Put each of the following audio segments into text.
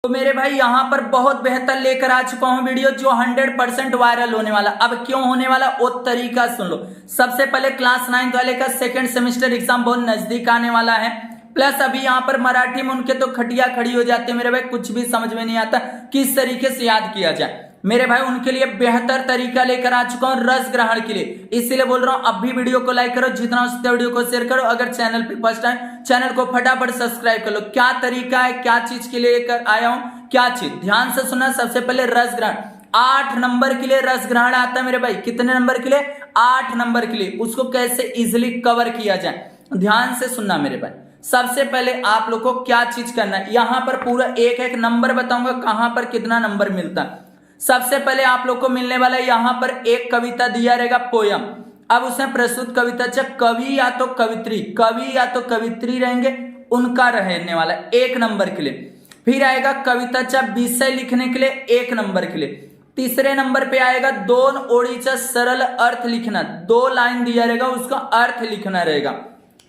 तो मेरे भाई यहाँ पर बहुत बेहतर लेकर आ चुका हूँ वीडियो जो 100% वायरल होने वाला। अब क्यों होने वाला वो तरीका सुन लो। सबसे पहले क्लास 9 वाले का सेकंड सेमेस्टर एग्जाम बहुत नजदीक आने वाला है। प्लस अभी यहाँ पर मराठी में उनके तो खटिया खड़ी हो जाती है मेरे भाई, कुछ भी समझ में नहीं आता किस तरीके से याद किया जाए। मेरे भाई उनके लिए बेहतर तरीका लेकर आ चुका हूँ रस ग्रहण के लिए, इसीलिए बोल रहा हूँ अब भी वीडियो को लाइक करो, जितना हो सकता है वीडियो को शेयर करो। अगर चैनल पे फर्स्ट टाइम चैनल को फटाफट सब्सक्राइब कर लो। क्या तरीका है, क्या चीज के लिए लेकर आया हूँ, क्या चीज ध्यान से सुनना। सबसे पहले रस ग्रहण 8 नंबर के लिए रस ग्रहण आता है मेरे भाई। कितने नंबर के लिए? 8 नंबर के लिए। उसको कैसे इजिली कवर किया जाए ध्यान से सुनना मेरे भाई। सबसे पहले आप लोग को क्या चीज करना है, यहां पर पूरा एक एक नंबर बताऊंगा कहां पर कितना नंबर मिलता है। सबसे पहले आप लोग को मिलने वाला है यहां पर एक कविता दिया रहेगा पोयम। अब उसमें प्रस्तुत कविता कवि या तो कवित्री, कवि या तो कवित्री रहेंगे, उनका रहने वाला है 1 नंबर के लिए। फिर आएगा कविता विषय लिखने के लिए 1 नंबर के लिए। तीसरे नंबर पे आएगा 2 ओळीचा सरल अर्थ लिखना, 2 लाइन दिया रहेगा उसका अर्थ लिखना रहेगा।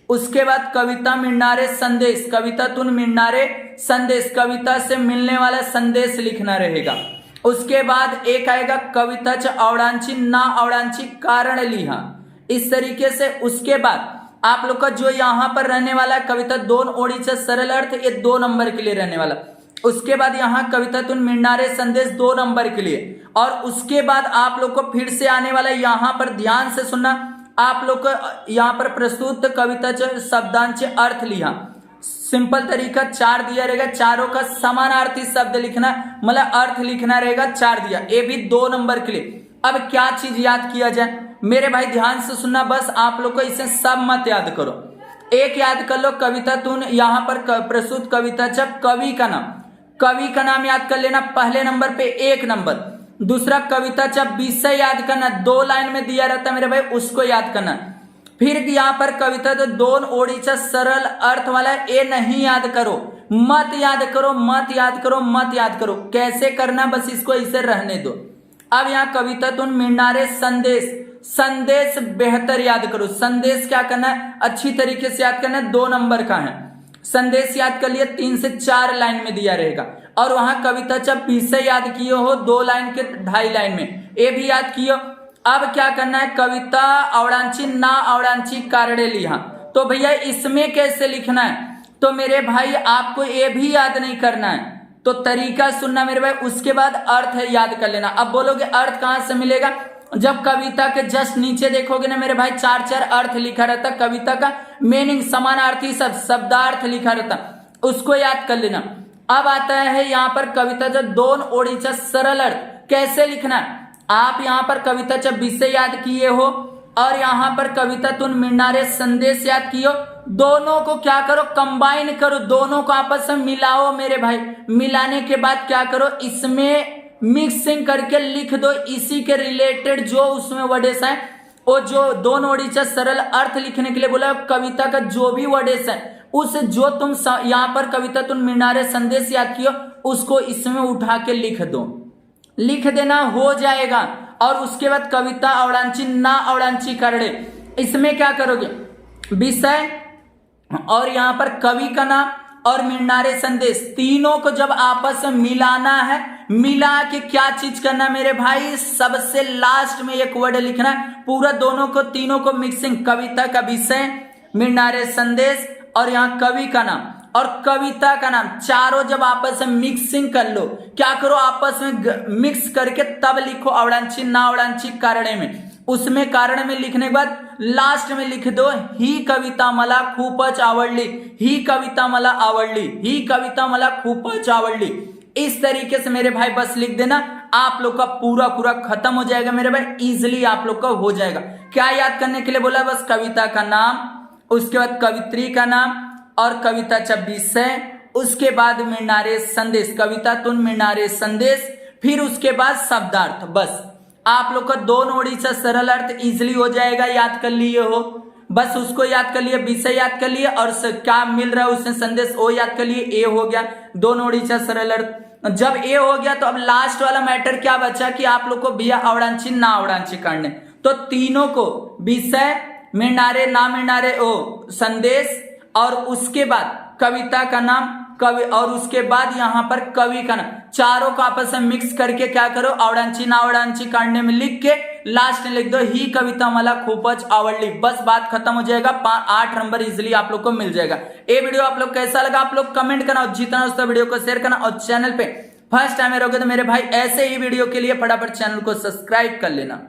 उसके बाद कविता मिळणारे संदेश, कवितातून मिळणारे संदेश, कविता से मिलने वाला संदेश लिखना रहेगा। उसके बाद एक आएगा कविताच्या आवडांची ना आवडांची कारण लिहा, इस तरीके से। उसके बाद आप लोग का जो यहाँ पर रहने वाला कविता 2 ओळीचा सरल अर्थ, ये 2 नंबर के लिए रहने वाला। उसके बाद यहाँ कवितातून मिळणारे संदेश 2 नंबर के लिए। और उसके बाद आप लोग को फिर से आने वाला यहाँ पर ध्यान से सुनना, आप लोग को यहाँ पर प्रस्तुत कविताचे शब्दांचे अर्थ लिहा। सिंपल तरीका 4 दिया रहेगा, चारों का समानार्थी शब्द लिखना, मतलब अर्थ लिखना रहेगा 4 दिया, ये भी 2 नंबर के लिए। अब क्या चीज याद किया जाए मेरे भाई, ध्यान से सुनना, बस आप लोग को इसे सब मत याद करो। एक याद कर लो कवितातून यहाँ पर प्रस्तुत कविता कवि का नाम, कवि का नाम याद कर लेना पहले नंबर पे 1 नंबर। दूसरा कविता विषय याद करना, 2 लाइन में दिया रहता है मेरे भाई, उसको याद करना। फिर यहाँ पर कविता 2 ओळीचा सरल अर्थ वाला, ये नहीं याद करो, मत याद करो, मत याद करो, मत याद करो। कैसे करना, बस इसको इसे रहने दो। अब यहाँ कवितातून मिळणारे संदेश, संदेश बेहतर याद करो। संदेश क्या करना है, अच्छी तरीके से याद करना है, 2 नंबर का है। संदेश याद कर लिए, 3 से 4 लाइन में दिया रहेगा। और वहां कविता विषय याद किए हो 2 लाइन के 2.5 लाइन में, ये भी याद किए। अब क्या करना है, कविता आवडांची ना आवडांची कारणे लिहा। तो भैया इसमें कैसे लिखना है, तो मेरे भाई आपको ये भी याद नहीं करना है, तो तरीका सुनना मेरे भाई। उसके बाद अर्थ है याद कर लेना। अब बोलोगे अर्थ कहां से मिलेगा, जब कविता के जस्ट नीचे देखोगे ना मेरे भाई 4-4 अर्थ लिखा रहता, कविता का मीनिंग समानार्थी शब्दार्थ लिखा रहता, उसको याद कर लेना। अब आता है यहाँ पर कविता 2 ओळीचा सरल अर्थ कैसे लिखना है। आप यहाँ पर कविता विषय याद किए हो और यहाँ पर कवितातून मिळणारे संदेश याद किए हो, दोनों को क्या करो, कंबाइन करो, दोनों को आपस में मिलाओ मेरे भाई। मिलाने के बाद क्या करो, इसमें मिक्सिंग करके लिख दो इसी के रिलेटेड जो उसमें वर्डेस है, वो जो 2 ओळीचा सरल अर्थ लिखने के लिए बोला, कविता का जो भी वर्डेस है उस जो तुम यहाँ पर कवितातून मिळणारे संदेश याद किए उसको इसमें उठा के लिख दो, लिख देना, हो जाएगा। और उसके बाद कविता आवडांची ना आवडांची कारणे, इसमें क्या करोगे, विषय और यहाँ पर कवि का नाम और मिळणारे संदेश, तीनों को जब आपस में मिलाना है, मिला के क्या चीज करना मेरे भाई, सबसे लास्ट में एक वर्ड लिखना है, पूरा दोनों को तीनों को मिक्सिंग, कविता का विषय, मिळणारे संदेश और यहाँ कवि का नाम और कविता का नाम, चारों जब आपस में मिक्सिंग कर लो, क्या करो आपस में मिक्स करके तब लिखो आवडांची ना आवडांची कारणे में। उसमें कारण में लिखने के बाद लास्ट में लिख दो ही कविता मला खूपच आवडली, ही कविता मला आवडली, ही कविता मला खूपच आवडली। इस तरीके से मेरे भाई बस लिख देना, आप लोग का पूरा खत्म हो जाएगा मेरे भाई, इजिली आप लोग का हो जाएगा। क्या याद करने के लिए बोला, बस कविता का नाम, उसके बाद कवित्री का नाम और कविता विषय, उसके बाद मिळणारे संदेश, कवितातून मिळणारे संदेश, फिर उसके बाद शब्दार्थ। बस आप लोग का 2 ओळीचा सरल अर्थ इजिली हो जाएगा, याद कर लिए हो, बस उसको याद कर लिए, विषय याद कर लिए और क्या मिल रहा है उसमें संदेश वो याद कर लिए, ए हो गया 2 ओळीचा सरल अर्थ। जब ए हो गया तो अब लास्ट वाला मैटर क्या बचा कि आप लोग को भैया आवडांची ना आवडांची काढणे, तो तीनों को विषय, मिळणारे ना मिळणारे ओ संदेश और उसके बाद कविता का नाम कवि और उसके बाद यहाँ पर कवि का नाम, चारों को आपस में मिक्स करके क्या करो, आवडांची नावडांची काढणे में लिख के लास्ट में लिख दो ही कविता मला खूपच आवडली। बस बात खत्म हो जाएगा, 8 नंबर इजिली आप लोग को मिल जाएगा। ये वीडियो आप लोग कैसा लगा आप लोग कमेंट करना, और जितना दोस्तों वीडियो को शेयर करना, और चैनल पे फर्स्ट टाइम रहोगे तो मेरे भाई ऐसे ही वीडियो के लिए फटाफट चैनल को सब्सक्राइब कर लेना।